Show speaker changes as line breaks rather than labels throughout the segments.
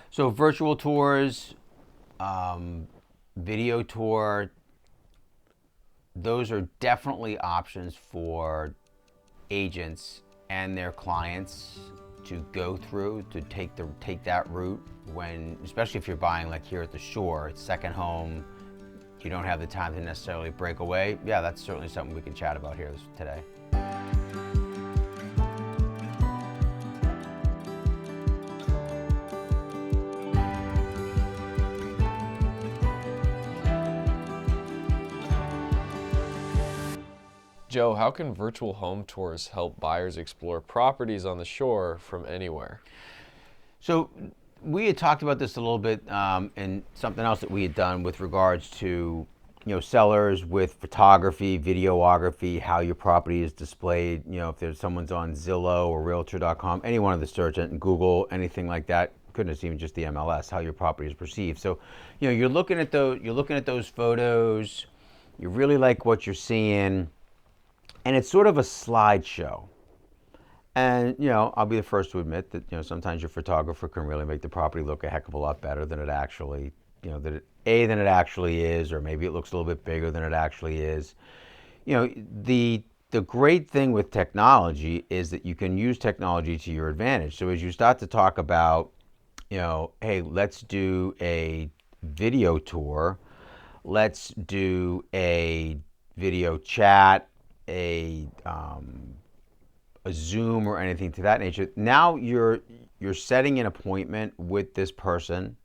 So virtual tours, video tour, those are definitely options for agents and their clients to go through to take that route when, especially if you're buying like here at the shore, it's second home, you don't have the time to necessarily break away. Yeah, that's certainly something we can chat about here today.
Joe, how can virtual home tours help buyers explore properties on the shore from anywhere?
So we had talked about this a little bit in something else that we had done with regards to sellers with photography, videography, how your property is displayed. If there's someone's on Zillow or Realtor.com, any one of the search engines, Google, anything like that. Goodness, even just the MLS, how your property is perceived. So, you're looking at those photos. You really like what you're seeing, and it's sort of a slideshow. And I'll be the first to admit that sometimes your photographer can really make the property look a heck of a lot better than it actually, than it actually is, or maybe it looks a little bit bigger than it actually is. The great thing with technology is that you can use technology to your advantage. So as you start to talk about, hey, let's do a video tour, let's do a video chat, a Zoom or anything to that nature. Now you're setting an appointment with this person.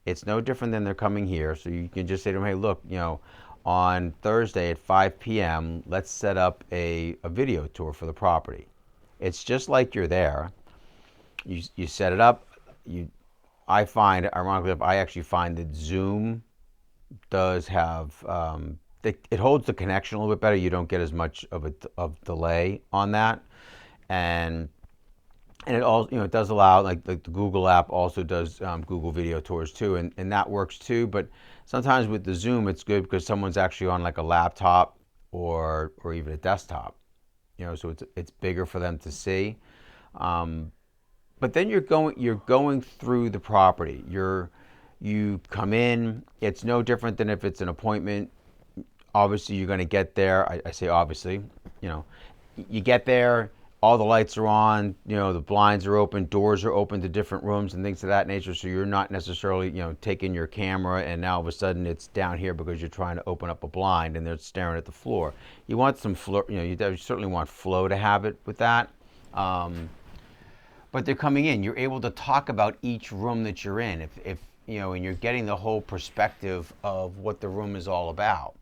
It's no different than they're coming here. So you can just say to them, hey, look, on Thursday at 5 p.m., let's set up a video tour for the property. It's just like you're there. You set it up. I find, ironically, I actually find that Zoom does have, it holds the connection a little bit better. You don't get as much of a delay on that. And it all it does allow, like the Google app also does Google video tours too, and that works too. But sometimes with the Zoom, it's good because someone's actually on like a laptop or even a desktop, so it's bigger for them to see. But then you're going through the property. You come in. It's no different than if it's an appointment. Obviously, you're going to get there. I say obviously, you get there. All the lights are on, the blinds are open, doors are open to different rooms and things of that nature. So you're not necessarily, taking your camera and now all of a sudden it's down here because you're trying to open up a blind and they're staring at the floor. You want some flow, you certainly want flow to have it with that. But they're coming in. You're able to talk about each room that you're in. If and you're getting the whole perspective of what the room is all about.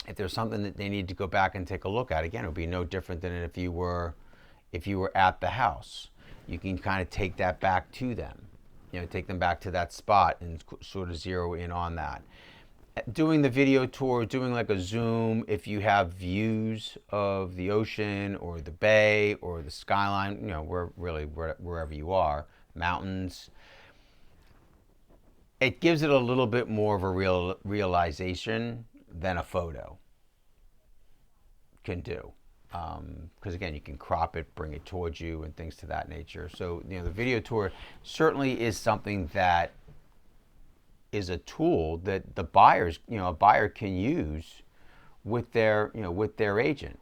If there's something that they need to go back and take a look at, again, it would be no different than if you were at the house. You can kind of take that back to them, take them back to that spot and sort of zero in on that. Doing the video tour, doing like a Zoom, if you have views of the ocean or the bay or the skyline, wherever you are, mountains, it gives it a little bit more of a realization than a photo can do. Because again, you can crop it, bring it towards you, and things to that nature. So the video tour certainly is something that is a tool that the buyers, a buyer can use with their agent.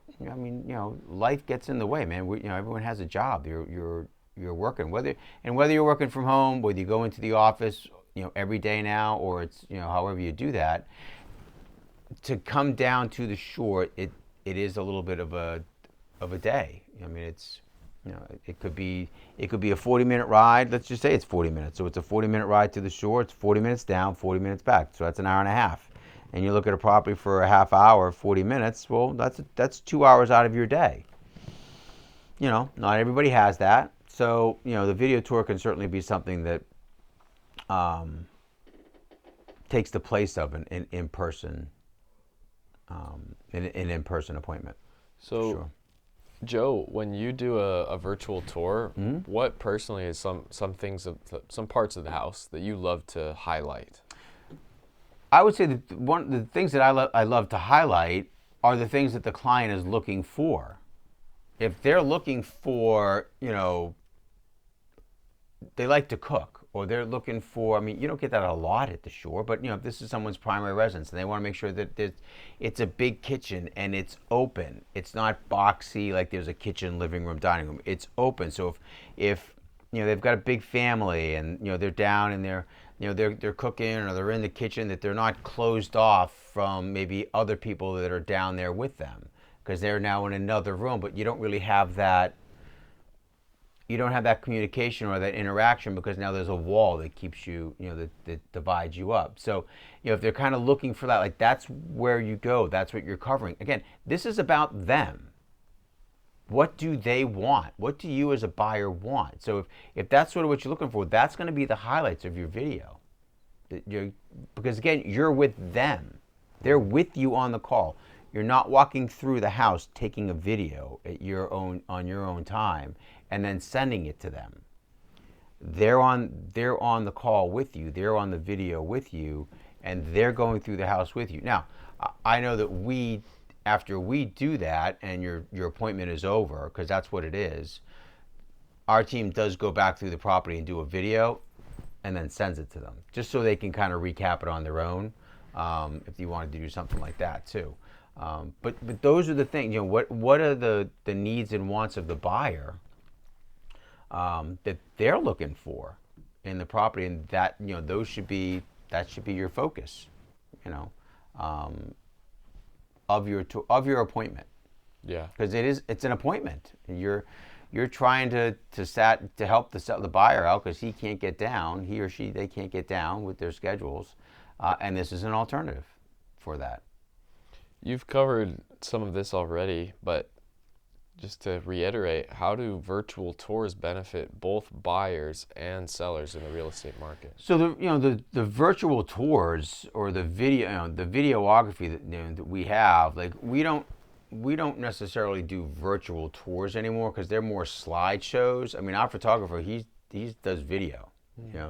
Life gets in the way, man. Everyone has a job. You're working, whether you're working from home, whether you go into the office, every day now, or it's however you do that. To come down to the shore, it is a little bit of a day. It's it could be a 40-minute ride. Let's just say it's 40 minutes. So it's a 40-minute ride to the shore. It's 40 minutes down, 40 minutes back. So that's an hour and a half. And you look at a property for a half hour, 40 minutes. Well, that's 2 hours out of your day. Not everybody has that. So the video tour can certainly be something that takes the place of an in-person an in-person appointment.
So,
sure.
Joe, when you do a virtual tour, what personally is some things some parts of the house that you love to highlight?
I would say that one of the things that I love to highlight are the things that the client is looking for. If they're looking for, they like to cook, or they're looking for, I mean, you don't get that a lot at the shore, but if this is someone's primary residence and they want to make sure that it's a big kitchen and it's open. It's not boxy like there's a kitchen, living room, dining room. It's open. So if they've got a big family and they're down and they're cooking or they're in the kitchen, that they're not closed off from maybe other people that are down there with them because they're now in another room, but you don't really have that. You don't have that communication or that interaction because now there's a wall that keeps you, that divides you up. So, if they're kind of looking for that, like that's where you go. That's what you're covering. Again, this is about them. What do they want? What do you as a buyer want? So if that's sort of what you're looking for, that's going to be the highlights of your video. Because again, you're with them. They're with you on the call. You're not walking through the house taking a video on your own time and then sending it to them. They're on the call with you. They're on the video with you, and they're going through the house with you. Now, I know that after we do that and your appointment is over, because that's what it is, our team does go back through the property and do a video and then sends it to them, just so they can kind of recap it on their own, if you wanted to do something like that too. But those are the things, what are the needs and wants of the buyer that they're looking for in the property, and that that should be your focus, of your appointment.
Yeah.
Because it's an appointment. You're trying to help the buyer out because he or she they can't get down with their schedules, and this is an alternative for that.
You've covered some of this already, but just to reiterate, how do virtual tours benefit both buyers and sellers in the real estate market?
So the virtual tours or the videography that we have, like we don't necessarily do virtual tours anymore because they're more slideshows. I mean, our photographer he does video.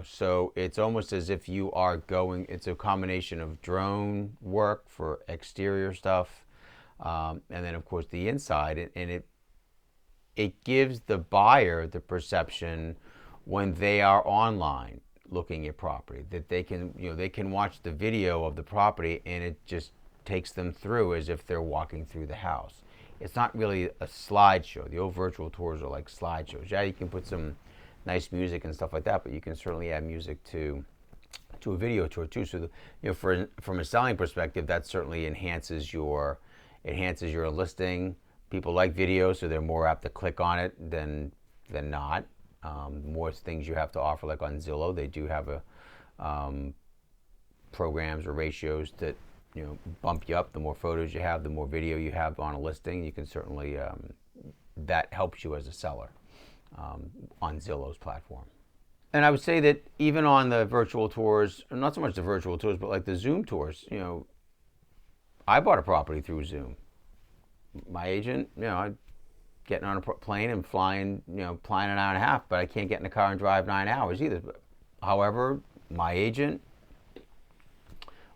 So it's almost as if you are going. It's a combination of drone work for exterior stuff, and then of course the inside, and it gives the buyer the perception when they are online looking at property that they can watch the video of the property, and it just takes them through as if they're walking through the house. It's not really a slideshow. The old virtual tours are like slideshows. Yeah, you can put some nice music and stuff like that, but you can certainly add music to a video tour too. So from a selling perspective, that certainly enhances your listing. People like video, so they're more apt to click on it than not. More things you have to offer, like on Zillow, they do have programs or ratios that bump you up. The more photos you have, the more video you have on a listing. You can certainly that helps you as a seller on Zillow's platform. And I would say that even on the virtual tours, not so much the virtual tours, but like the Zoom tours, I bought a property through Zoom. My agent, I'm getting on a plane and flying an hour and a half, but I can't get in the car and drive 9 hours either. However, my agent,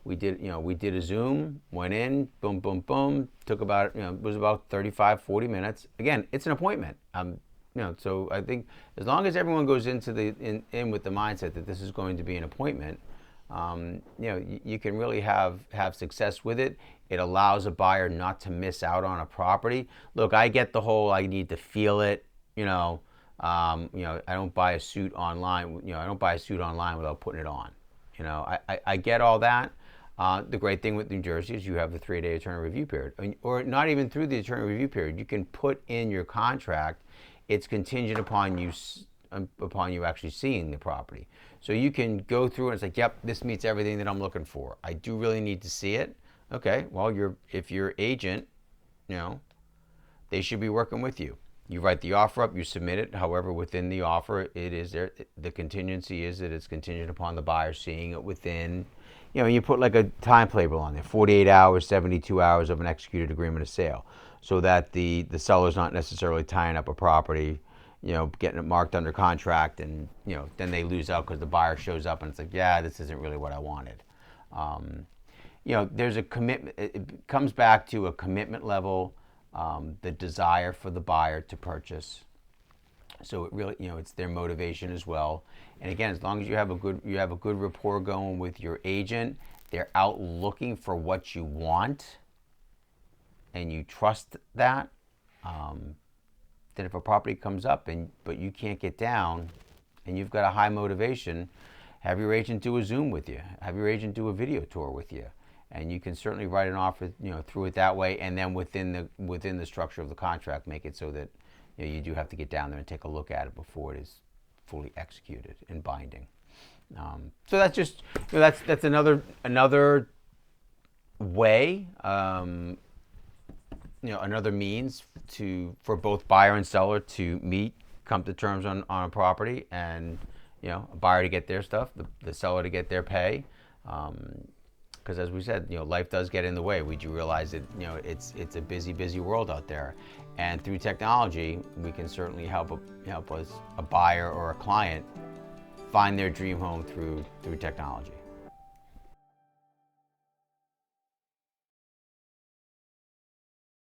we did a Zoom, went in, boom, boom, boom, took about, it was about 35, 40 minutes. Again, it's an appointment. So I think as long as everyone goes into in with the mindset that this is going to be an appointment, you can really have success with it. It allows a buyer not to miss out on a property. Look, I get the whole I need to feel it. I don't buy a suit online. I don't buy a suit online without putting it on. I get all that. The great thing with New Jersey is you have the 3-day attorney review period, or not even through the attorney review period. You can put in your contract. It's contingent upon you actually seeing the property. So you can go through and it's like, yep, this meets everything that I'm looking for. I do really need to see it. Okay, well, if your agent, they should be working with you. You write the offer up, you submit it. However, within the offer, it is there. The contingency is that it's contingent upon the buyer seeing it within, you put like a time label on there, 48 hours, 72 hours of an executed agreement of sale, so that the seller's not necessarily tying up a property, getting it marked under contract, and then they lose out because the buyer shows up and it's like, yeah, this isn't really what I wanted. There's a commitment. It comes back to a commitment level, the desire for the buyer to purchase, So it really, it's their motivation as well. And again, as long as you have a good rapport going with your agent, they're out looking for what you want, and you trust that. Then if a property comes up but you can't get down, and you've got a high motivation, have your agent do a Zoom with you. Have your agent do a video tour with you, and you can certainly write an offer, through it that way. And then within the structure of the contract, make it so that you do have to get down there and take a look at it before it is fully executed and binding. So that's just that's another way, another means for both buyer and seller to meet, come to terms on a property, and a buyer to get their stuff, the seller to get their pay. Because as we said, life does get in the way. We do realize that it's a busy world out there, and through technology, we can certainly help us, a buyer or a client, find their dream home through technology.